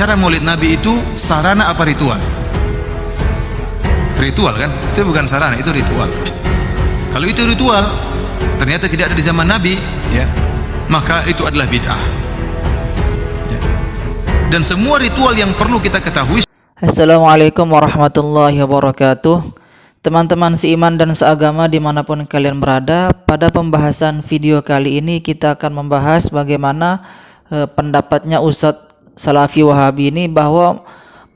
acara Maulid Nabi itu sarana apa ritual? Ritual kan? Itu bukan sarana, itu ritual. Kalau itu ritual, ternyata tidak ada di zaman Nabi, ya, maka itu adalah bid'ah. Ya. Dan semua ritual yang perlu kita ketahui. Assalamualaikum warahmatullahi wabarakatuh. Teman-teman seiman dan seagama dimanapun kalian berada, pada pembahasan video kali ini kita akan membahas bagaimana pendapatnya Ustadz Salafi Wahabi ini bahwa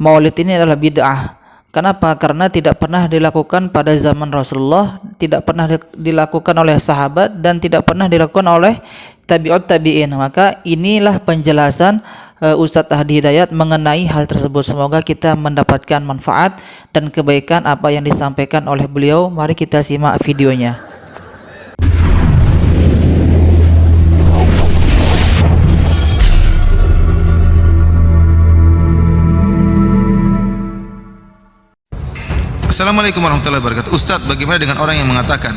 maulid ini adalah bid'ah. Kenapa? Karena tidak pernah dilakukan pada zaman Rasulullah, tidak pernah dilakukan oleh sahabat, dan tidak pernah dilakukan oleh tabi'ut tabi'in. Maka inilah penjelasan Ustadz Hadi Hidayat mengenai hal tersebut. Semoga kita mendapatkan manfaat dan kebaikan apa yang disampaikan oleh beliau. Mari kita simak videonya. Assalamualaikum warahmatullahi wabarakatuh. Ustadz, bagaimana dengan orang yang mengatakan,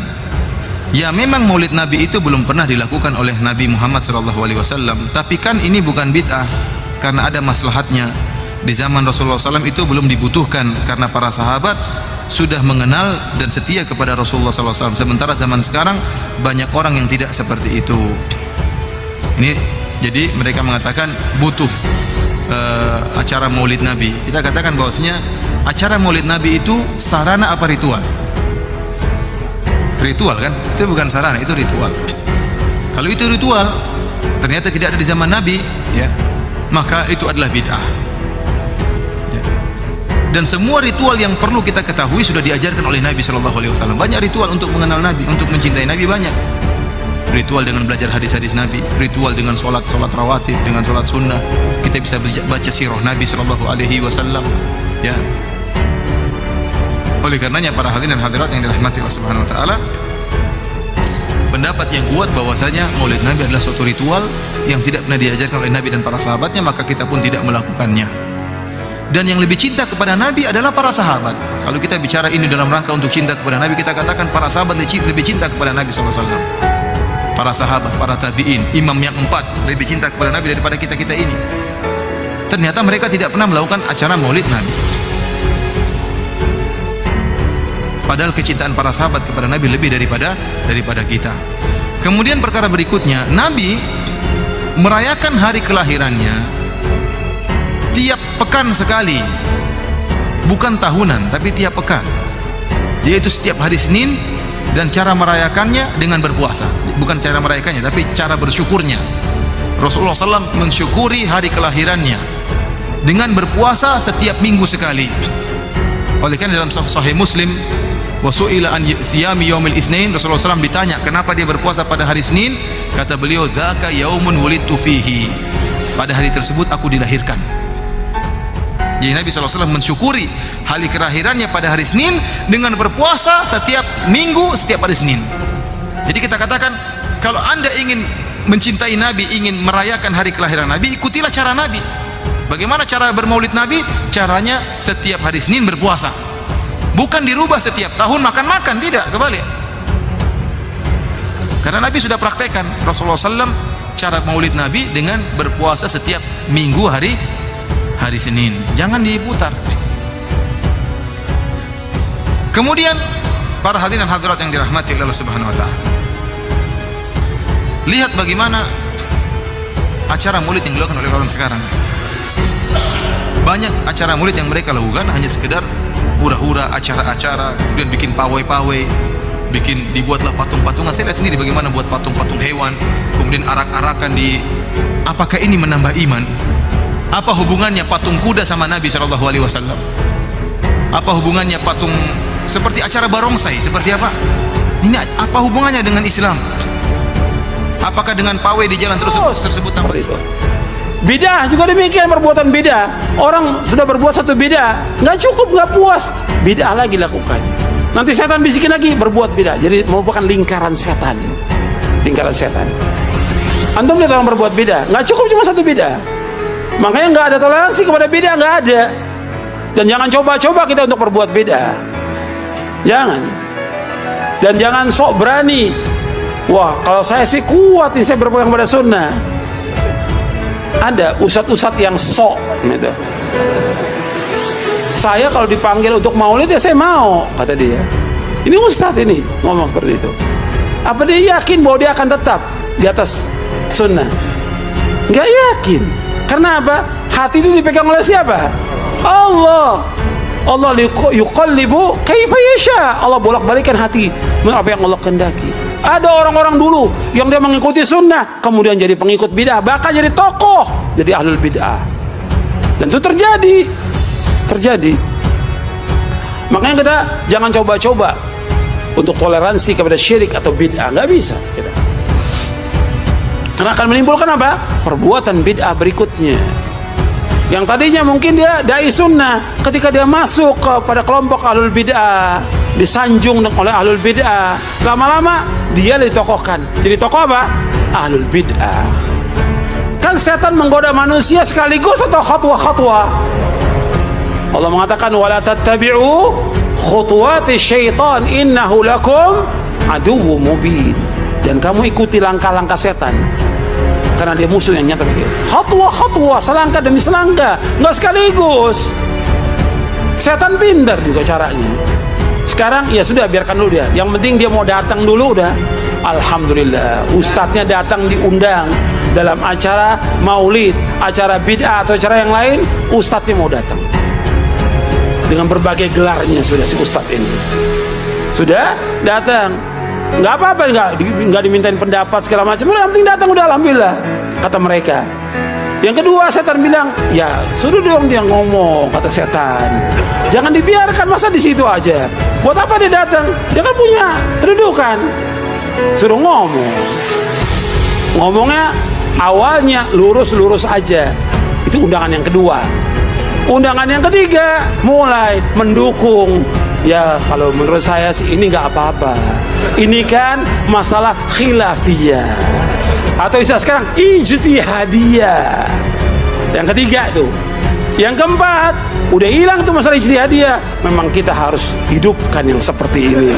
ya memang maulid Nabi itu belum pernah dilakukan oleh Nabi Muhammad SAW, tapi kan ini bukan bid'ah karena ada maslahatnya. Di zaman Rasulullah SAW itu belum dibutuhkan karena para sahabat sudah mengenal dan setia kepada Rasulullah SAW. Sementara zaman sekarang banyak orang yang tidak seperti itu. Ini jadi mereka mengatakan butuh acara maulid Nabi. Kita katakan bahwasanya acara maulid Nabi itu sarana apa ritual? Ritual kan? Itu bukan sarana, itu ritual. Kalau itu ritual, ternyata tidak ada di zaman Nabi, ya, maka itu adalah bid'ah. Ya. Dan semua ritual yang perlu kita ketahui sudah diajarkan oleh Nabi SAW. Banyak ritual untuk mengenal Nabi, untuk mencintai Nabi banyak. Ritual dengan belajar hadis-hadis Nabi, ritual dengan sholat rawatib, dengan sholat sunnah. Kita bisa baca sirah Nabi SAW. Ya. Oleh karenanya para hadirin dan hadirat yang dirahmati Allah Subhanahu wa taala, pendapat yang kuat bahwasanya maulid Nabi adalah suatu ritual yang tidak pernah diajarkan oleh Nabi dan para sahabatnya, maka kita pun tidak melakukannya. Dan yang lebih cinta kepada Nabi adalah para sahabat. Kalau kita bicara ini dalam rangka untuk cinta kepada Nabi, kita katakan para sahabat lebih cinta kepada Nabi SAW. Para sahabat, para tabi'in, imam yang 4 lebih cinta kepada Nabi daripada kita-kita ini. Ternyata mereka tidak pernah melakukan acara maulid Nabi. Padahal kecintaan para sahabat kepada Nabi lebih daripada kita. Kemudian perkara berikutnya, Nabi merayakan hari kelahirannya tiap pekan sekali, bukan tahunan, tapi tiap pekan. Yaitu setiap hari Senin, dan cara merayakannya dengan berpuasa. Bukan cara merayakannya, tapi cara bersyukurnya. Rasulullah SAW mensyukuri hari kelahirannya dengan berpuasa setiap minggu sekali. Oleh karena dalam Sahih Muslim, wasu'ila an siyami yaumil itsnain, Rasulullah SAW ditanya kenapa dia berpuasa pada hari Senin, kata beliau, dzaka yaumun wulidtu fihi, pada hari tersebut aku dilahirkan. Jadi Nabi SAW mensyukuri hari kelahirannya pada hari Senin dengan berpuasa setiap minggu, setiap hari Senin. Jadi kita katakan, kalau anda ingin mencintai Nabi, ingin merayakan hari kelahiran Nabi, ikutilah cara Nabi. Bagaimana cara bermaulid Nabi? Caranya setiap hari Senin berpuasa. Bukan dirubah setiap tahun makan-makan, tidak, kebalik. Karena Nabi sudah praktekkan, Rasulullah SAW cara maulid Nabi dengan berpuasa setiap minggu hari Senin. Jangan diputar. Kemudian para hadirin dan hadirat yang dirahmati oleh Allah Subhanahu wa taala, lihat bagaimana acara maulid yang dilakukan oleh orang sekarang. Banyak acara maulid yang mereka lakukan hanya sekedar hura-hura, acara-acara, kemudian bikin pawai-pawai, dibuatlah patung-patungan. Saya lihat sendiri bagaimana buat patung-patung hewan, kemudian arak-arakan di. Apakah ini menambah iman? Apa hubungannya patung kuda sama Nabi SAW? Apa hubungannya patung seperti acara barongsai? Seperti apa? Ini apa hubungannya dengan Islam? Apakah dengan pawai di jalan tersebut tambah itu? Bidah juga demikian, perbuatan bidah. Orang sudah berbuat satu bidah, nggak cukup, nggak puas, bidah lagi lakukan. Nanti setan bisikin lagi, berbuat bidah. Jadi merupakan lingkaran setan. Lingkaran setan. Antum lihat orang berbuat bidah, nggak cukup cuma satu bidah. Makanya nggak ada toleransi kepada bidah, nggak ada. Dan jangan coba-coba kita untuk berbuat bidah. Jangan. Dan jangan sok berani. Wah, kalau saya sih kuat ini, saya berpegang pada sunnah. Ada ustadz-ustadz yang sok gitu. Saya kalau dipanggil untuk maulid ya saya mau, kata dia. Ini ustadz ini ngomong seperti itu. Apa dia yakin bahwa dia akan tetap di atas sunnah? Nggak yakin. Karena apa? Hati itu dipegang oleh siapa? Allah. Allah yuqallibu kaifa yasha. Allah bolak-balikan hati menurut apa yang Allah kehendaki. Ada orang-orang dulu yang dia mengikuti sunnah, kemudian jadi pengikut bid'ah, bahkan jadi tokoh, jadi ahlul bid'ah. Dan itu terjadi. Makanya kita jangan coba-coba untuk toleransi kepada syirik atau bid'ah, nggak bisa kita. Karena akan menimbulkan apa? Perbuatan bid'ah berikutnya. Yang tadinya mungkin dia dai sunnah, ketika dia masuk kepada kelompok ahlul bid'ah, disanjung oleh ahlul bid'ah, lama-lama dia ditokohkan. Jadi tokoh apa? Ahlul bid'ah. Kan setan menggoda manusia sekaligus atau khatwa-khatwa. Allah mengatakan wala tattabi'u khutuwati syaitan innahu lakum aduwwum mubin. Dan kamu ikuti langkah-langkah setan, karena dia musuh yang nyata bagi. Khatwa-khatwa, selangkah demi selangkah, nggak sekaligus. Setan pintar juga caranya. Sekarang ya sudah, biarkan dulu dia. Yang penting dia mau datang dulu udah. Alhamdulillah, ustadznya datang diundang dalam acara maulid, acara bid'ah atau acara yang lain, ustadznya mau datang dengan berbagai gelarnya. Sudah si ustadz ini sudah datang. Nggak apa-apa, nggak dimintain pendapat segala macam. Yang penting datang udah, alhamdulillah, kata mereka. Yang kedua, setan bilang, ya suruh dong dia ngomong, kata setan. Jangan dibiarkan, masa di situ aja. Buat apa dia datang? Dia kan punya kedudukan. Suruh ngomong. Ngomongnya awalnya lurus-lurus aja. Itu undangan yang kedua. Undangan yang ketiga mulai mendukung. Ya kalau menurut saya sih ini nggak apa-apa. Ini kan masalah khilafiyah, atau istilah sekarang ijtihadiyah. Yang ketiga tuh. Yang keempat, udah hilang tuh masalah ijtihadiyah. Memang kita harus hidupkan yang seperti ini.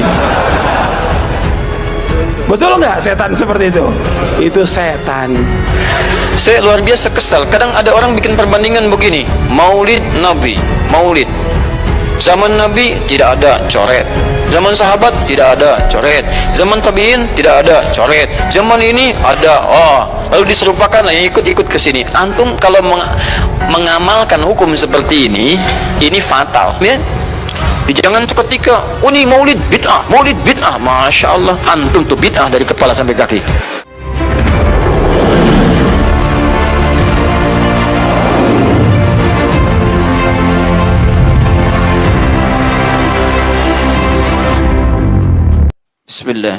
Betul nggak setan seperti itu? Itu setan. Saya luar biasa kesal. Kadang ada orang bikin perbandingan begini, maulid Nabi, maulid zaman Nabi tidak ada coret, zaman sahabat tidak ada coret, zaman tabiin tidak ada coret, zaman ini ada. Lalu diserupakan, ikut-ikut ke sini. Antum kalau mengamalkan hukum seperti ini fatal ya. Jangan seketika ini maulid bid'ah, masya Allah, antum tuh bid'ah dari kepala sampai kaki. Bismillah.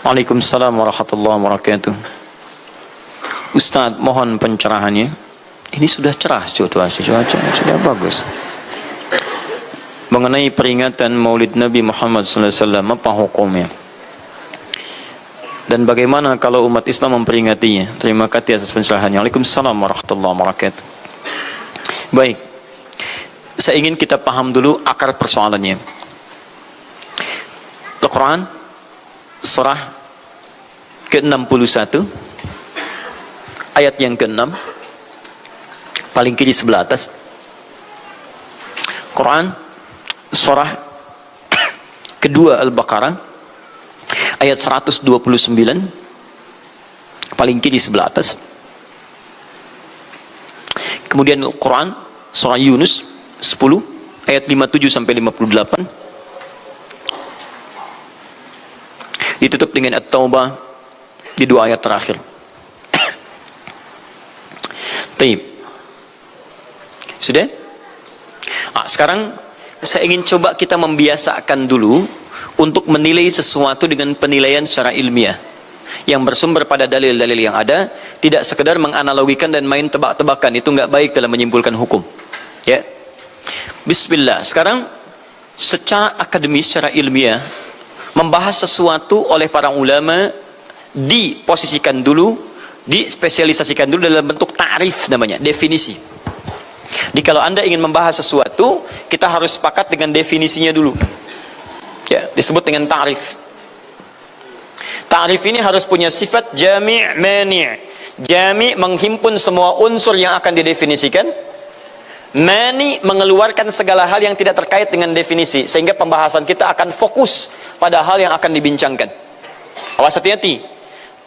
Waalaikumsalam warahmatullahi wabarakatuh. Ustadz, mohon pencerahannya. Ini sudah cerah cuaca sudah bagus. Mengenai peringatan Maulid Nabi Muhammad SAW, apa hukumnya? Dan bagaimana kalau umat Islam memperingatinya? Terima kasih atas pencerahannya. Waalaikumsalam warahmatullahi wabarakatuh. Baik, saya ingin kita paham dulu akar persoalannya. Al-Quran surah ke-61 ayat yang ke-6 paling kiri sebelah atas. Quran surah kedua Al-Baqarah ayat 129 paling kiri sebelah atas. Kemudian Al-Quran surah Yunus 10 ayat 57 sampai 58. Ditutup dengan At-Taubah di dua ayat terakhir. Taib. Sudah? Sekarang saya ingin coba kita membiasakan dulu untuk menilai sesuatu dengan penilaian secara ilmiah yang bersumber pada dalil-dalil yang ada, tidak sekedar menganalogikan dan main tebak-tebakan. Itu nggak baik dalam menyimpulkan hukum. Ya. Bismillah. Sekarang secara akademis, secara ilmiah, membahas sesuatu oleh para ulama diposisikan dulu, dispesialisasikan dulu dalam bentuk ta'rif, namanya definisi. Jadi kalau Anda ingin membahas sesuatu, kita harus sepakat dengan definisinya dulu. Ya, disebut dengan ta'rif. Ta'rif ini harus punya sifat jami' mani'. Jami menghimpun semua unsur yang akan didefinisikan. Mani mengeluarkan segala hal yang tidak terkait dengan definisi, sehingga pembahasan kita akan fokus pada hal yang akan dibincangkan. Awas, hati-hati.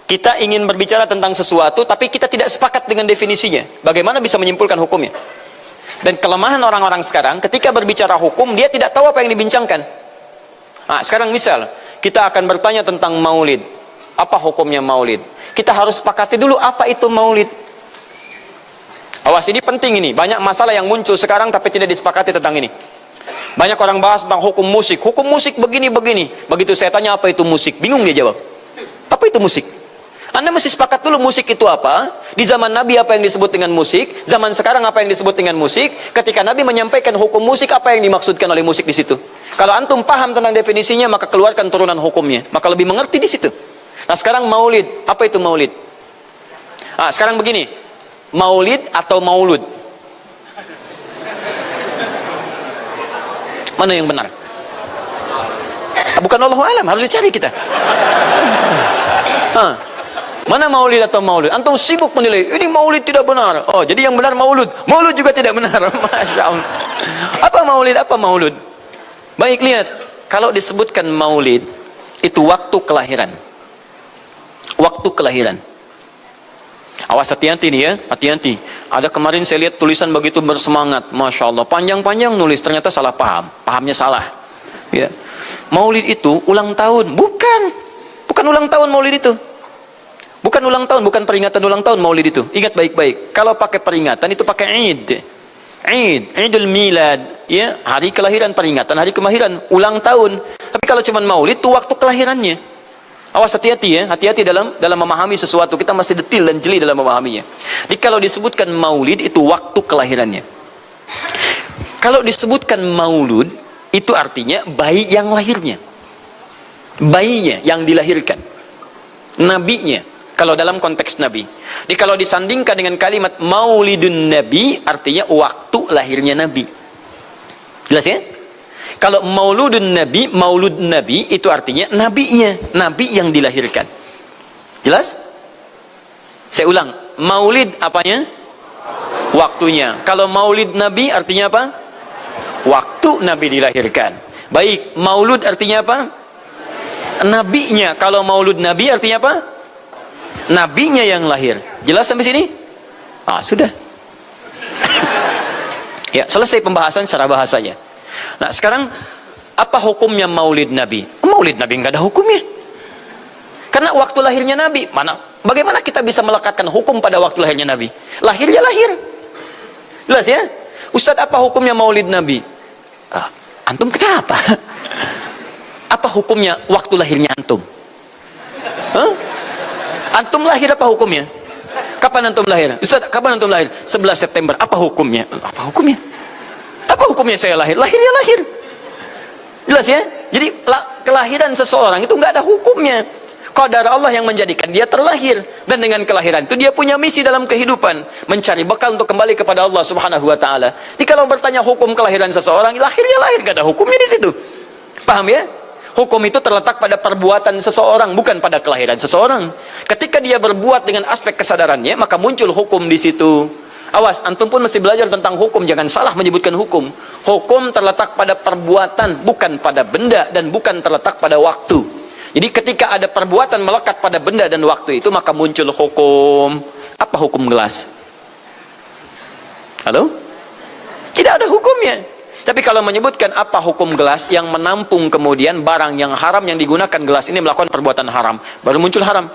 Kita ingin berbicara tentang sesuatu, tapi kita tidak sepakat dengan definisinya. Bagaimana bisa menyimpulkan hukumnya? Dan kelemahan orang-orang sekarang, ketika berbicara hukum, dia tidak tahu apa yang dibincangkan. Nah, sekarang misal, kita akan bertanya tentang maulid. Apa hukumnya maulid? Kita harus sepakati dulu apa itu maulid. Awas, ini penting ini. Banyak masalah yang muncul sekarang tapi tidak disepakati tentang ini. Banyak orang bahas tentang hukum musik. Hukum musik begini-begini. Begitu saya tanya apa itu musik, bingung dia jawab. Apa itu musik? Anda mesti sepakat dulu musik itu apa. Di zaman Nabi apa yang disebut dengan musik. Zaman sekarang apa yang disebut dengan musik. Ketika Nabi menyampaikan hukum musik, apa yang dimaksudkan oleh musik di situ. Kalau antum paham tentang definisinya, maka keluarkan turunan hukumnya. Maka lebih mengerti di situ. Nah, sekarang maulid. Apa itu maulid? Nah, sekarang begini. Maulid atau maulud? Mana yang benar? Bukan Allahu a'lam, harus dicari kita. Mana maulid atau maulud? Antum sibuk menilai, ini maulid tidak benar. Oh, jadi yang benar maulud. Maulud juga tidak benar. Masya Allah. Apa maulid, apa maulud? Baik, lihat. Kalau disebutkan maulid, itu waktu kelahiran. Waktu kelahiran. Awas, hati-hati nih ya, hati-hati. Ada kemarin saya lihat tulisan begitu bersemangat, Masya Allah, panjang-panjang nulis, ternyata salah paham, pahamnya salah. Ya. Maulid itu ulang tahun, bukan ulang tahun maulid itu. Bukan ulang tahun, bukan peringatan ulang tahun maulid itu. Ingat baik-baik, kalau pakai peringatan itu pakai Idul Milad, ya, hari kelahiran, peringatan hari kelahiran, ulang tahun. Tapi kalau cuma maulid itu waktu kelahirannya. Awas, hati-hati ya, hati-hati dalam memahami sesuatu. Kita masih detil dan jeli dalam memahaminya. Jadi kalau disebutkan maulid itu waktu kelahirannya. Kalau disebutkan maulud itu artinya bayi yang lahirnya. Bayinya yang dilahirkan. Nabinya. Kalau dalam konteks Nabi. Jadi kalau disandingkan dengan kalimat maulidun Nabi, artinya waktu lahirnya Nabi. Jelas ya? Kalau maulud Nabi itu artinya nabinya, nabi yang dilahirkan. Jelas? Saya ulang, maulid apanya? Waktunya. Kalau maulid Nabi artinya apa? Waktu Nabi dilahirkan. Baik, maulud artinya apa? Nabinya. Kalau maulud Nabi artinya apa? Nabinya yang lahir. Jelas sampai sini? Ah, sudah. Ya, selesai pembahasan secara bahasanya. Nah, sekarang apa hukumnya maulid Nabi? Maulid Nabi nggak ada hukumnya. Karena waktu lahirnya Nabi, bagaimana kita bisa melekatkan hukum pada waktu lahirnya Nabi? Lahirnya lahir. Jelas ya? Ustadz, apa hukumnya maulid Nabi? Antum kenapa? Apa hukumnya waktu lahirnya antum? Antum lahir apa hukumnya? Kapan antum lahir? Ustadz, kapan antum lahir? 11 September. Apa hukumnya? Apa hukumnya? Apa hukumnya saya lahir? Lahirnya lahir. Jelas ya? Jadi kelahiran seseorang itu nggak ada hukumnya. Qadar Allah yang menjadikan dia terlahir, dan dengan kelahiran itu dia punya misi dalam kehidupan, mencari bekal untuk kembali kepada Allah Subhanahu wa taala. Jadi kalau bertanya hukum kelahiran seseorang, lahirnya lahir, nggak ada hukumnya di situ. Paham ya? Hukum itu terletak pada perbuatan seseorang, bukan pada kelahiran seseorang. Ketika dia berbuat dengan aspek kesadarannya, maka muncul hukum di situ. Awas, antum pun mesti belajar tentang hukum. Jangan salah menyebutkan hukum. Hukum terletak pada perbuatan, bukan pada benda, dan bukan terletak pada waktu. Jadi ketika ada perbuatan melekat pada benda dan waktu itu, maka muncul hukum. Apa hukum gelas? Halo? Tidak ada hukumnya. Tapi kalau menyebutkan apa hukum gelas yang menampung kemudian barang yang haram yang digunakan gelas ini melakukan perbuatan haram, baru muncul haram.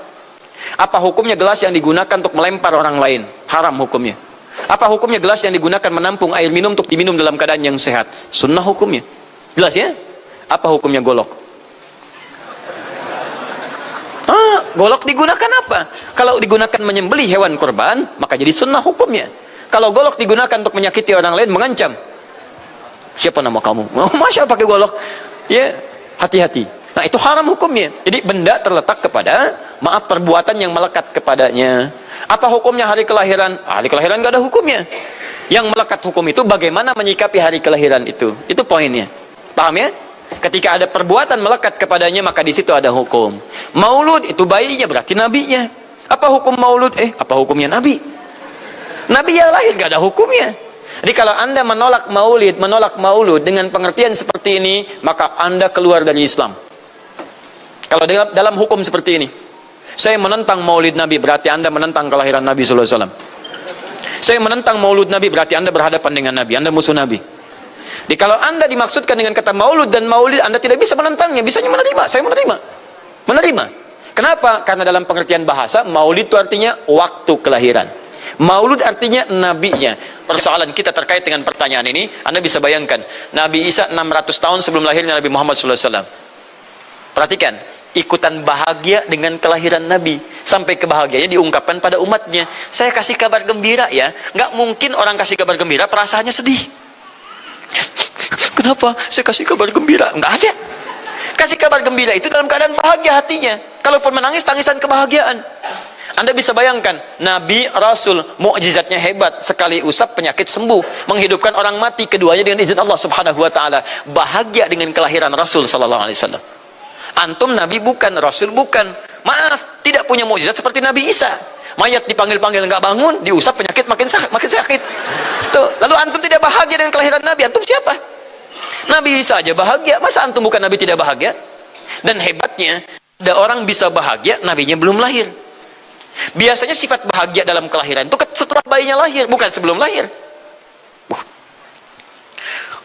Apa hukumnya gelas yang digunakan untuk melempar orang lain? Haram hukumnya. Apa hukumnya gelas yang digunakan menampung air minum untuk diminum dalam keadaan yang sehat? Sunnah hukumnya. Jelas ya? Apa hukumnya golok? Golok digunakan apa? Kalau digunakan menyembelih hewan kurban, maka jadi sunnah hukumnya. Kalau golok digunakan untuk menyakiti orang lain, mengancam. Siapa nama kamu? Masya pakai golok. Ya, hati-hati. Nah, itu haram hukumnya. Jadi benda terletak kepada, maaf, perbuatan yang melekat kepadanya. Apa hukumnya hari kelahiran? Hari kelahiran nggak ada hukumnya. Yang melekat hukum itu bagaimana menyikapi hari kelahiran itu. Itu poinnya. Paham ya? Ketika ada perbuatan melekat kepadanya, maka di situ ada hukum. Maulud itu bayinya, berarti nabinya. Apa hukum maulud? Apa hukumnya Nabi? Nabi yang lahir gak ada hukumnya. Jadi kalau Anda menolak maulud dengan pengertian seperti ini, maka Anda keluar dari Islam. Kalau dalam hukum seperti ini, saya menentang maulid Nabi, berarti Anda menentang kelahiran Nabi sallallahu alaihi wasallam. Saya menentang maulud Nabi, berarti Anda berhadapan dengan Nabi, Anda musuh Nabi. Jadi kalau Anda dimaksudkan dengan kata maulud dan maulid, Anda tidak bisa menentangnya, bisanya menerima. Saya menerima. Kenapa? Karena dalam pengertian bahasa, maulid itu artinya waktu kelahiran. Maulud artinya nabinya. Persoalan kita terkait dengan pertanyaan ini, Anda bisa bayangkan, Nabi Isa 600 tahun sebelum lahirnya Nabi Muhammad SAW. Perhatikan, ikutan bahagia dengan kelahiran Nabi. Sampai kebahagiaannya diungkapkan pada umatnya. Saya kasih kabar gembira ya. Nggak mungkin orang kasih kabar gembira perasaannya sedih. Kenapa saya kasih kabar gembira? Nggak ada. Kasih kabar gembira itu dalam keadaan bahagia hatinya. Kalaupun menangis, tangisan kebahagiaan. Anda bisa bayangkan, Nabi, Rasul, mukjizatnya hebat, sekali usap penyakit sembuh, menghidupkan orang mati, keduanya dengan izin Allah Subhanahu wa taala. Bahagia dengan kelahiran Rasul sallallahu alaihi wasallam. Antum Nabi bukan, Rasul bukan. Maaf, tidak punya mukjizat seperti Nabi Isa. Mayat dipanggil-panggil nggak bangun, diusap penyakit makin sakit. Tuh, lalu antum tidak bahagia dengan kelahiran Nabi, antum siapa? Nabi Isa aja bahagia, masa antum bukan Nabi tidak bahagia? Dan hebatnya, ada orang bisa bahagia, nabinya belum lahir. Biasanya sifat bahagia dalam kelahiran itu setelah bayinya lahir, bukan sebelum lahir.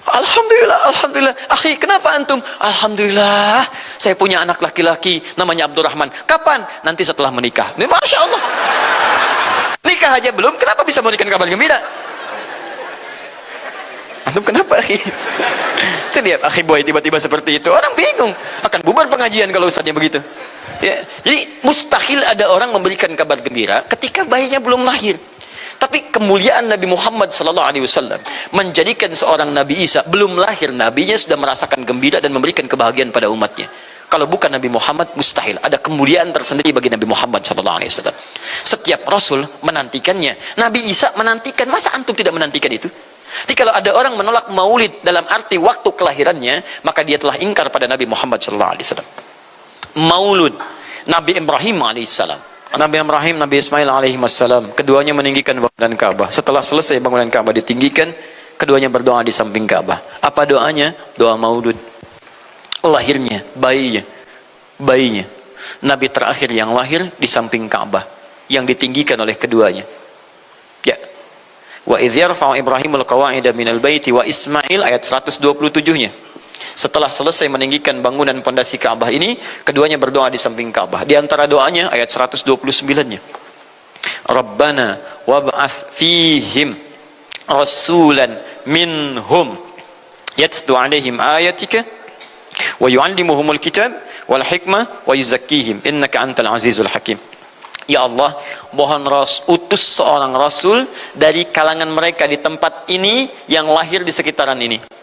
Alhamdulillah. Akhi, kenapa antum? Alhamdulillah, saya punya anak laki-laki namanya Abdurrahman. Kapan? Nanti setelah menikah. Masya Allah. Nikah aja belum, kenapa bisa memberikan kabar gembira? Antum kenapa, akhi? Itu dia, akhi boy tiba-tiba seperti itu. Orang bingung, akan bubar pengajian kalau ustadznya begitu. Ya, jadi mustahil ada orang memberikan kabar gembira ketika bayinya belum lahir. Tapi kemuliaan Nabi Muhammad SAW menjadikan seorang Nabi Isa belum lahir, nabinya sudah merasakan gembira dan memberikan kebahagiaan pada umatnya. Kalau bukan Nabi Muhammad, mustahil ada kemuliaan tersendiri bagi Nabi Muhammad SAW. Setiap Rasul menantikannya. Nabi Isa menantikan, masa antum tidak menantikan itu? Jadi kalau ada orang menolak maulid dalam arti waktu kelahirannya, maka dia telah ingkar pada Nabi Muhammad SAW. Maulud Nabi Ibrahim alaihissalam, Nabi Ibrahim, Nabi Ismail alaihissalam, keduanya meninggikan bangunan Ka'bah. Setelah selesai bangunan Ka'bah ditinggikan, keduanya berdoa di samping Ka'bah. Apa doanya? Doa maulud. Lahirnya bayinya Nabi terakhir yang lahir di samping Ka'bah yang ditinggikan oleh keduanya. Ya. Wa idh yarfa'u Ibrahimul qawa'ida minal baiti wa Ismail, ayat 127-nya. Setelah selesai meninggikan bangunan pondasi Ka'bah ini, keduanya berdoa di samping Ka'bah. Di antara doanya ayat 129-nya. Rabbana wab'ath fihim rasulan minhum yatlu 'alaihim ayatika wa yu'allimuhumul kitab wal hikmah wa yuzakkihim innaka antal azizul hakim. Ya Allah, mohon utus seorang rasul dari kalangan mereka di tempat ini yang lahir di sekitaran ini.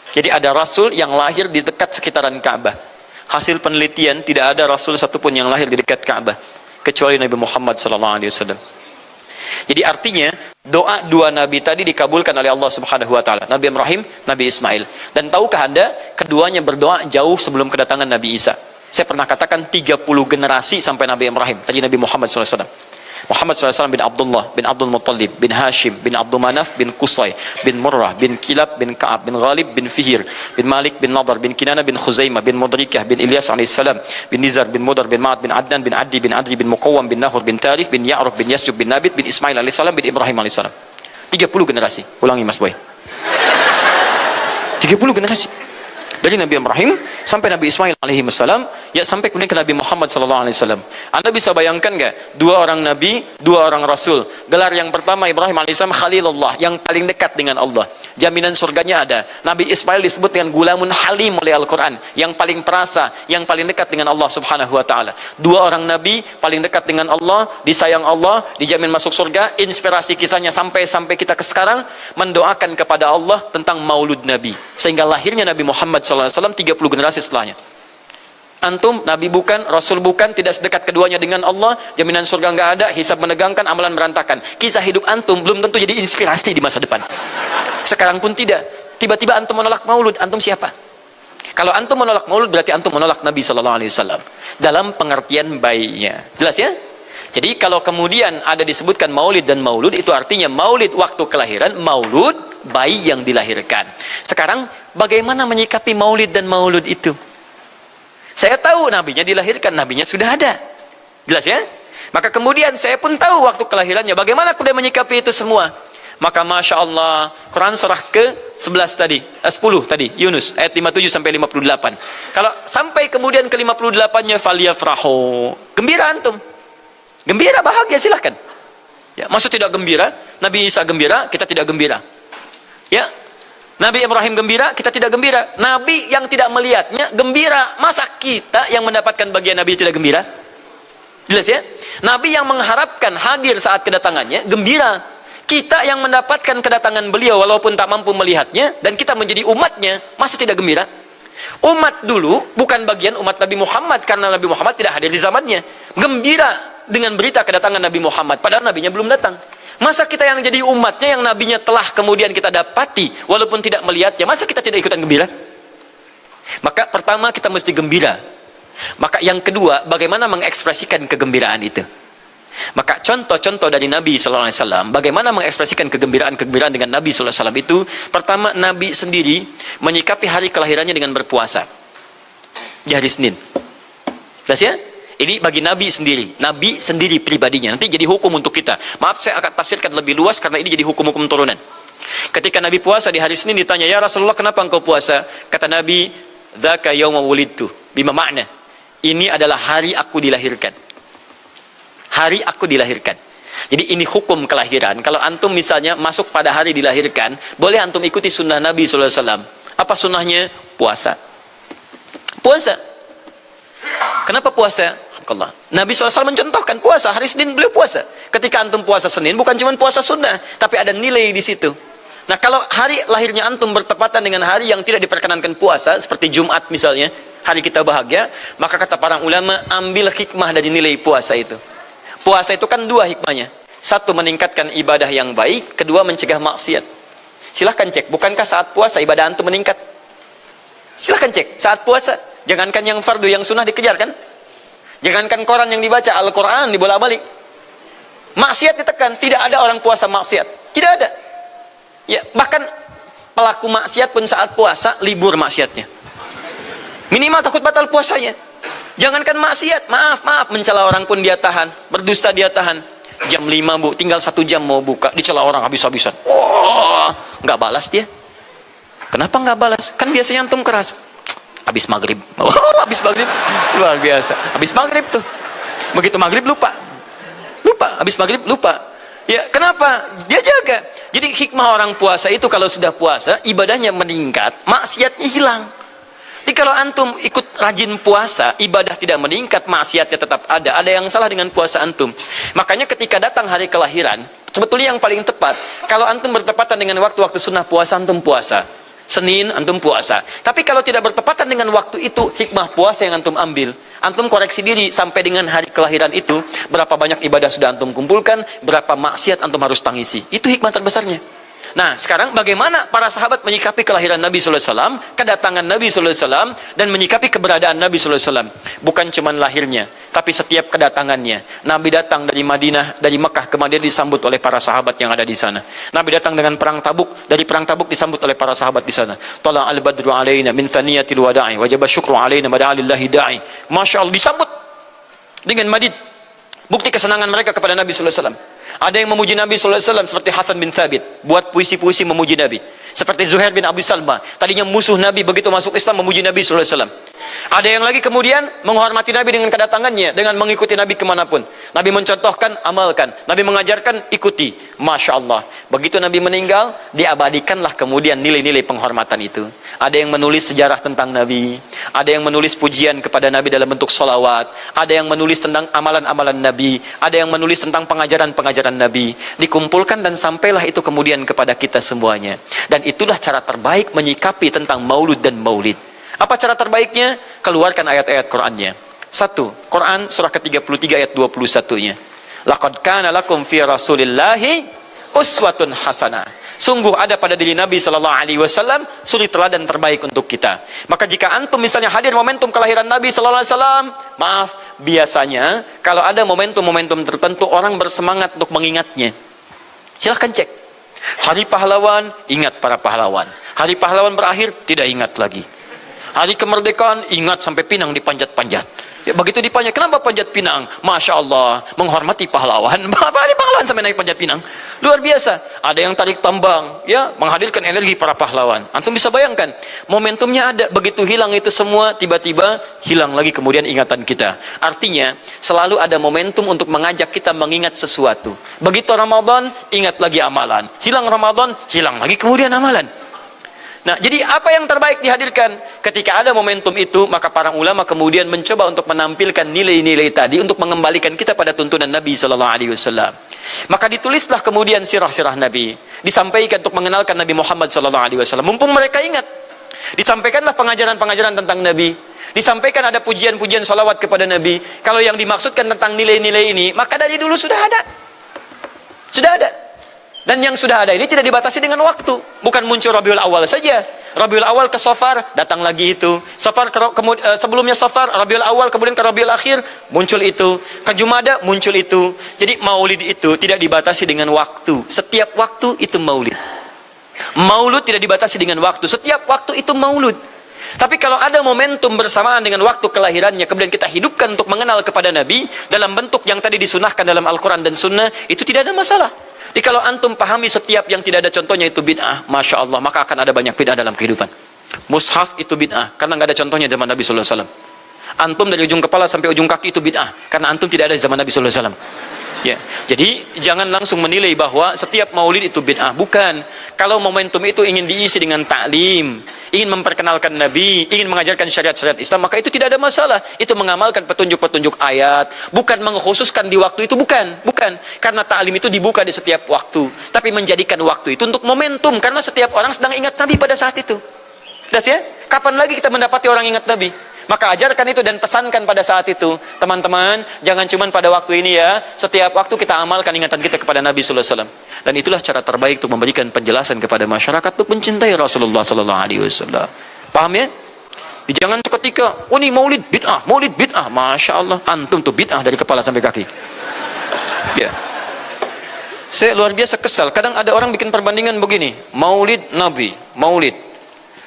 Jadi ada rasul yang lahir di dekat sekitaran Ka'bah. Hasil penelitian, tidak ada rasul satupun yang lahir di dekat Ka'bah kecuali Nabi Muhammad SAW. Jadi artinya doa dua nabi tadi dikabulkan oleh Allah Subhanahu wa taala, Nabi Ibrahim, Nabi Ismail. Dan tahukah Anda, keduanya berdoa jauh sebelum kedatangan Nabi Isa. Saya pernah katakan 30 generasi sampai Nabi Ibrahim, tadi Nabi Muhammad SAW. Muhammad SAW bin Abdullah, bin Abdul Muttalib, bin Hashim, bin Abdul Manaf, bin Qusay, bin Murrah, bin Kilab, bin Ka'ab, bin Ghalib, bin Fihir, bin Malik, bin Nadar, bin Kinana, bin Khuzaimah, bin Mudrikah, bin Ilyas alaihissalam, bin Nizar, bin Mudar, bin Ma'ad, bin Adnan, bin Addi, bin Adri, bin Muqawwam, bin Nahur, bin Tarif, bin Ya'ruf, bin Yasjub, bin Nabit, bin Ismail alaihissalam, bin Ibrahim alaihissalam. 30 generasi. Ulangi Mas Boy. 30 generasi. Dari Nabi Ibrahim sampai Nabi Ismail alaihissalam, ya sampai kemudian ke Nabi Muhammad sallallahu alaihi wasallam. Anda bisa bayangkan nggak? Dua orang nabi, dua orang rasul. Gelar yang pertama Ibrahim alaihissalam Khalilullah, yang paling dekat dengan Allah. Jaminan surganya ada. Nabi Ismail disebut dengan Gulamun Halim oleh Al-Quran, yang paling perasa, yang paling dekat dengan Allah Subhanahu wa taala. Dua orang nabi paling dekat dengan Allah, disayang Allah, dijamin masuk surga. Inspirasi kisahnya sampai kita ke sekarang mendoakan kepada Allah tentang maulud Nabi, sehingga lahirnya Nabi Muhammad SAW 30 generasi setelahnya. Antum, Nabi bukan, Rasul bukan, tidak sedekat keduanya dengan Allah, jaminan surga nggak ada, hisab menegangkan, amalan berantakan. Kisah hidup antum belum tentu jadi inspirasi di masa depan. Sekarang pun tidak. Tiba-tiba antum menolak maulud, antum siapa? Kalau antum menolak maulud berarti antum menolak Nabi SAW dalam pengertian baiknya. Jelas ya? Jadi kalau kemudian ada disebutkan maulid dan maulud, itu artinya maulid waktu kelahiran, maulud bayi yang dilahirkan. Sekarang bagaimana menyikapi maulid dan maulud itu? Saya tahu nabinya dilahirkan, nabinya sudah ada. Jelas ya? Maka kemudian saya pun tahu waktu kelahirannya. Bagaimana kemudian menyikapi itu semua? Maka Masya Allah, Quran surah ke-11 tadi, 10 tadi, Yunus, ayat 57 sampai 58. Kalau sampai kemudian ke 58-nya, faliyafrahu, gembira antum. Gembira, bahagia, silahkan. Ya, maksud tidak gembira, Nabi Isa gembira, kita tidak gembira. Ya, Nabi Ibrahim gembira, kita tidak gembira. Nabi yang tidak melihatnya gembira, masa kita yang mendapatkan bagian Nabi tidak gembira? Jelas ya? Nabi yang mengharapkan hadir saat kedatangannya gembira. Kita yang mendapatkan kedatangan beliau walaupun tak mampu melihatnya, dan kita menjadi umatnya, masa tidak gembira? Umat dulu bukan bagian umat Nabi Muhammad, karena Nabi Muhammad tidak hadir di zamannya. Gembira dengan berita kedatangan Nabi Muhammad, padahal nabinya belum datang. Masa kita yang jadi umatnya, yang nabinya telah kemudian kita dapati walaupun tidak melihatnya, masa kita tidak ikutan gembira? Maka pertama kita mesti gembira. Maka yang kedua, bagaimana mengekspresikan kegembiraan itu? Maka contoh-contoh dari Nabi SAW, bagaimana mengekspresikan kegembiraan-kegembiraan dengan Nabi SAW itu, pertama Nabi sendiri menyikapi hari kelahirannya dengan berpuasa di hari Senin. Jelas ya? Ini bagi Nabi sendiri pribadinya. Nanti jadi hukum untuk kita. Maaf, saya akan tafsirkan lebih luas karena ini jadi hukum-hukum turunan. Ketika Nabi puasa di hari Senin, ditanya, ya Rasulullah kenapa engkau puasa? Kata Nabi, dzaka yauma wulidtu, bima makna, ini adalah hari aku dilahirkan. Hari aku dilahirkan. Jadi ini hukum kelahiran. Kalau antum misalnya masuk pada hari dilahirkan, boleh antum ikuti sunnah Nabi SAW. Apa sunnahnya? Puasa. Puasa. Kenapa puasa? Nabi SAW mencontohkan puasa. Hari Senin beliau puasa. Ketika antum puasa Senin, bukan cuma puasa sunnah, tapi ada nilai di situ. Nah, kalau hari lahirnya antum bertepatan dengan hari yang tidak diperkenankan puasa, seperti Jumat misalnya, hari kita bahagia, maka kata para ulama, ambil hikmah dari nilai puasa itu. Puasa itu kan dua hikmahnya. Satu, meningkatkan ibadah yang baik. Kedua, mencegah maksiat. Silahkan cek, bukankah saat puasa ibadah antum meningkat? Silahkan cek, saat puasa. Jangankan yang fardu, yang sunnah dikejar kan? Jangankan koran yang dibaca, Al-Quran dibolak-balik. Maksiat ditekan, tidak ada orang puasa maksiat. Tidak ada. Ya, bahkan pelaku maksiat pun saat puasa, libur maksiatnya. Minimal takut batal puasanya. Jangankan maksiat, maaf, mencela orang pun dia tahan, berdusta dia tahan. Jam 5 bu, tinggal 1 jam mau buka, dicela orang habis-habisan. Oh, nggak balas dia. Kenapa nggak balas? Kan biasanya antum keras. Habis maghrib, habis maghrib, luar biasa. Habis maghrib tuh, begitu maghrib lupa, habis maghrib lupa. Ya, kenapa? Dia jaga. Jadi hikmah orang puasa itu kalau sudah puasa, ibadahnya meningkat, maksiatnya hilang. Jadi kalau antum ikut rajin puasa, ibadah tidak meningkat, maksiatnya tetap ada. Ada yang salah dengan puasa antum. Makanya ketika datang hari kelahiran, sebetulnya yang paling tepat, kalau antum bertepatan dengan waktu-waktu sunnah puasa, antum puasa. Senin, antum puasa. Tapi kalau tidak bertepatan dengan waktu itu, hikmah puasa yang antum ambil. Antum koreksi diri sampai dengan hari kelahiran itu, berapa banyak ibadah sudah antum kumpulkan, berapa maksiat antum harus tangisi. Itu hikmah terbesarnya. Nah, sekarang bagaimana para sahabat menyikapi kelahiran Nabi SAW, kedatangan Nabi SAW, dan menyikapi keberadaan Nabi SAW. Bukan cuma lahirnya, tapi setiap kedatangannya. Nabi datang dari Madinah, dari Mekah ke Madinah disambut oleh para sahabat yang ada di sana. Nabi datang dengan perang Tabuk, dari perang Tabuk disambut oleh para sahabat di sana. Tala al-badru alaina min thaniyatil wada'i, wajaba syukru alaina mada'alillahi da'i. Masya Allah, disambut dengan madid. Bukti kesenangan mereka kepada Nabi SAW. Ada yang memuji Nabi SAW seperti Hasan bin Thabit, buat puisi-puisi memuji Nabi. Seperti Zuhair bin Abi Salma, tadinya musuh Nabi, begitu masuk Islam memuji Nabi SAW. Ada yang lagi kemudian menghormati Nabi dengan kedatangannya, dengan mengikuti Nabi kemanapun. Nabi mencontohkan, amalkan. Nabi mengajarkan, ikuti. Masya Allah. Begitu Nabi meninggal, diabadikanlah kemudian nilai-nilai penghormatan itu. Ada yang menulis sejarah tentang Nabi. Ada yang menulis pujian kepada Nabi dalam bentuk sholawat. Ada yang menulis tentang amalan-amalan Nabi. Ada yang menulis tentang pengajaran-pengajaran Nabi. Dikumpulkan dan sampailah itu kemudian kepada kita semuanya. Dan itulah cara terbaik menyikapi tentang maulud dan maulid. Apa cara terbaiknya? Keluarkan ayat-ayat Qur'annya. 1. Quran surah ke-33 ayat 21-nya. Laqad kana lakum fi Rasulillahi uswatun hasanah. Sungguh ada pada diri Nabi sallallahu alaihi wasallam suri teladan terbaik untuk kita. Maka jika antum misalnya hadir momentum kelahiran Nabi sallallahu alaihi wasallam, maaf, biasanya kalau ada momentum-momentum tertentu orang bersemangat untuk mengingatnya. Silahkan cek. Hari pahlawan, ingat para pahlawan. Hari pahlawan berakhir, tidak ingat lagi. Hari kemerdekaan, ingat sampai pinang dipanjat-panjat. Ya, begitu dipanjat, kenapa panjat pinang? Masya Allah, menghormati pahlawan. Hari pahlawan sampai naik panjat pinang. Luar biasa. Ada yang tarik tambang, ya, menghadirkan energi para pahlawan. Antum bisa bayangkan, momentumnya ada. Begitu hilang itu semua, tiba-tiba hilang lagi kemudian ingatan kita. Artinya, selalu ada momentum untuk mengajak kita mengingat sesuatu. Begitu Ramadan, ingat lagi amalan. Hilang Ramadan, hilang lagi kemudian amalan. Nah, jadi apa yang terbaik dihadirkan? Ketika ada momentum itu, maka para ulama kemudian mencoba untuk menampilkan nilai-nilai tadi untuk mengembalikan kita pada tuntunan Nabi sallallahu alaihi wasallam. Maka ditulislah kemudian sirah-sirah Nabi, disampaikan untuk mengenalkan Nabi Muhammad sallallahu alaihi wasallam. Mumpung mereka ingat, disampaikanlah pengajaran-pengajaran tentang Nabi. Disampaikan ada pujian-pujian salawat kepada Nabi. Kalau yang dimaksudkan tentang nilai-nilai ini, maka dari dulu sudah ada. Sudah ada. Dan yang sudah ada ini tidak dibatasi dengan waktu. Bukan muncul Rabiul Awal saja. Rabiul Awal ke Safar, datang lagi itu. Safar sebelumnya Safar, Rabiul Awal, kemudian ke Rabiul Akhir, muncul itu. Ke Jumada, muncul itu. Jadi maulid itu tidak dibatasi dengan waktu. Setiap waktu itu maulid. Maulud tidak dibatasi dengan waktu. Setiap waktu itu maulud. Tapi kalau ada momentum bersamaan dengan waktu kelahirannya, kemudian kita hidupkan untuk mengenal kepada Nabi dalam bentuk yang tadi disunahkan dalam Al-Quran dan Sunnah, itu tidak ada masalah. Jadi kalau antum pahami setiap yang tidak ada contohnya itu bid'ah, Masya Allah, maka akan ada banyak bid'ah dalam kehidupan. Mushaf itu bid'ah, karena nggak ada contohnya zaman Nabi Sallallahu Alaihi Wasallam. Antum dari ujung kepala sampai ujung kaki itu bid'ah, karena antum tidak ada di zaman Nabi Sallallahu Alaihi Wasallam. Ya, jadi jangan langsung menilai bahwa setiap maulid itu bid'ah. Bukan. Kalau momentum itu ingin diisi dengan ta'lim, ingin memperkenalkan Nabi, ingin mengajarkan syariat-syariat Islam, maka itu tidak ada masalah. Itu mengamalkan petunjuk-petunjuk ayat, bukan mengkhususkan di waktu itu, bukan. Karena ta'lim itu dibuka di setiap waktu, tapi menjadikan waktu itu untuk momentum, karena setiap orang sedang ingat Nabi pada saat itu. Jelas ya? Kapan lagi kita mendapati orang ingat Nabi? Maka ajarkan itu dan pesankan pada saat itu. Teman-teman, jangan cuma pada waktu ini ya. Setiap waktu kita amalkan ingatan kita kepada Nabi Sallallahu Alaihi Wasallam. Dan itulah cara terbaik untuk memberikan penjelasan kepada masyarakat untuk mencintai Rasulullah Sallallahu Alaihi Wasallam. Paham ya? Jangan seketika, oh ini maulid bid'ah, Masya Allah, antum tuh bid'ah dari kepala sampai kaki. Ya. Saya luar biasa kesal. Kadang ada orang bikin perbandingan begini, maulid Nabi, maulid.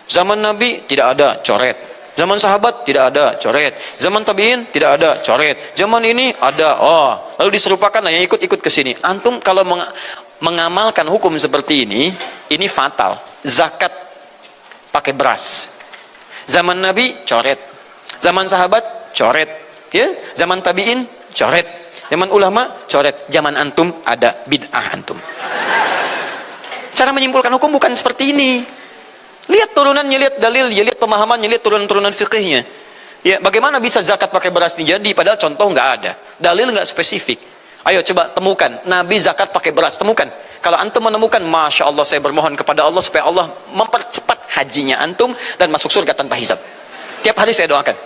Zaman Nabi tidak ada coret. Zaman sahabat tidak ada coret. Zaman tabi'in tidak ada coret. Zaman ini ada. Oh, lalu diserupakan yang ikut-ikut ke sini. Antum kalau mengamalkan hukum seperti ini fatal. Zakat pakai beras. Zaman Nabi coret. Zaman sahabat coret. Ya, zaman tabi'in coret. Zaman ulama coret. Zaman antum ada bid'ah antum. Cara menyimpulkan hukum bukan seperti ini. Lihat turunannya, lihat dalilnya, lihat pemahamannya, lihat turunan-turunan fikihnya. Ya, bagaimana bisa zakat pakai beras ini jadi? Padahal contoh nggak ada, dalil nggak spesifik. Ayo coba temukan, Nabi zakat pakai beras, temukan. Kalau antum menemukan, Masya Allah, saya bermohon kepada Allah supaya Allah mempercepat hajinya antum dan masuk surga tanpa hisab. Tiap hari saya doakan.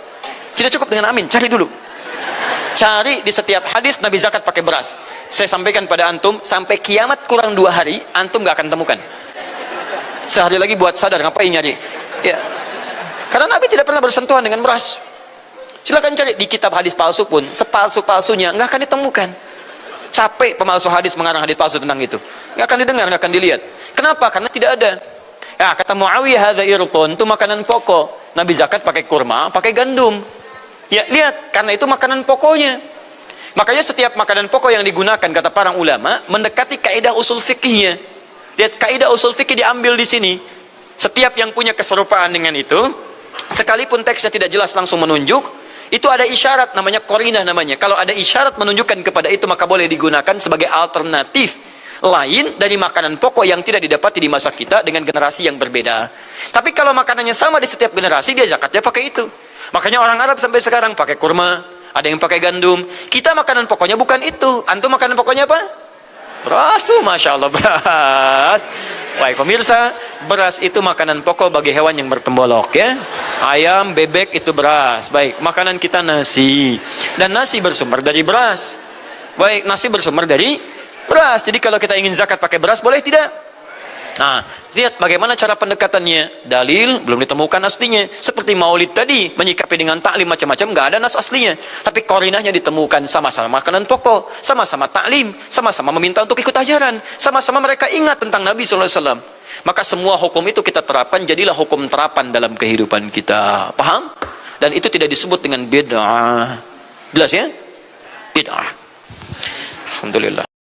Tidak cukup dengan amin, cari dulu. Cari di setiap hadis Nabi zakat pakai beras. Saya sampaikan pada antum, sampai kiamat kurang 2 hari, antum nggak akan temukan. Sehari lagi buat sadar, ngapain nyari? Ya. Karena Nabi tidak pernah bersentuhan dengan beras. Silakan cari di kitab hadis palsu pun, sepalsu-palsunya nggak akan ditemukan. Capek pemalsu hadis mengarang hadis palsu tentang itu. Nggak akan didengar, nggak akan dilihat. Kenapa? Karena tidak ada. Ya, kata Muawiyah, hadza irtun, itu makanan pokok. Nabi zakat pakai kurma, pakai gandum. Ya, lihat, karena itu makanan pokoknya. Makanya setiap makanan pokok yang digunakan, kata para ulama, mendekati kaidah usul fikihnya. Lihat, kaidah usul fikih diambil di sini. Setiap yang punya keserupaan dengan itu, sekalipun teksnya tidak jelas langsung menunjuk, itu ada isyarat, namanya qarinah namanya. Kalau ada isyarat menunjukkan kepada itu, maka boleh digunakan sebagai alternatif lain dari makanan pokok yang tidak didapati di masa kita dengan generasi yang berbeda. Tapi kalau makanannya sama di setiap generasi, dia zakatnya pakai itu. Makanya orang Arab sampai sekarang pakai kurma, ada yang pakai gandum. Kita makanan pokoknya bukan itu. Antum makanan pokoknya apa? Beras, Masya Allah, beras. Baik pemirsa, beras itu makanan pokok bagi hewan yang bertembolok ya. Ayam, bebek itu beras. Baik, makanan kita nasi. Dan nasi bersumber dari beras. Baik, nasi bersumber dari beras. Jadi kalau kita ingin zakat pakai beras, boleh tidak? Nah, lihat bagaimana cara pendekatannya. Dalil belum ditemukan aslinya. Seperti maulid tadi, menyikapi dengan taklim macam-macam, nggak ada nas aslinya. Tapi korinahnya ditemukan, sama-sama makanan pokok, sama-sama taklim, sama-sama meminta untuk ikut ajaran, sama-sama mereka ingat tentang Nabi SAW. Maka semua hukum itu kita terapkan, jadilah hukum terapan dalam kehidupan kita. Paham? Dan itu tidak disebut dengan bid'ah. Jelas ya? Bid'ah. Alhamdulillah.